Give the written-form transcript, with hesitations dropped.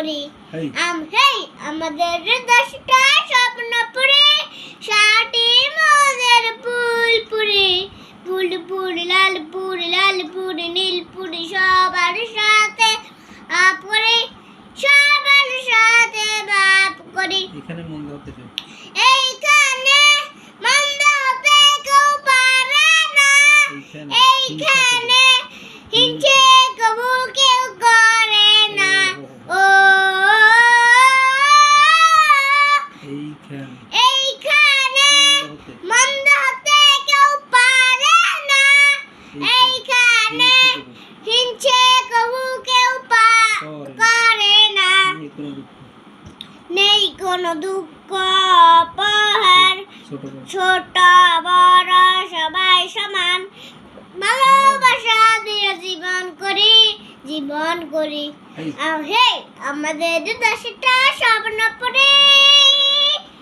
করি আমাদের দশটা স্বপ্ন পুরি সাটি মোদের ফুলপুরি ফুলপুরি লালপুরি নীলপুরি সবার সাথে আপরে সবার সাথে বাপ করি এখানে মন দাওতে এইখানে মন্দ হতে কেউ পারে না এইখানে হিংসে কবু কেউ করে না ও এইখানে মন্দ হতে কেউ পারে না এইখানে হিংসে কবু কেউ করে না নেই কোনো দুঃখ অপহার ছোট বড় সবাই সমান ভালোবাসা দিয়ে জীবন করি আমাদের দশটা স্বপ্ন পুরি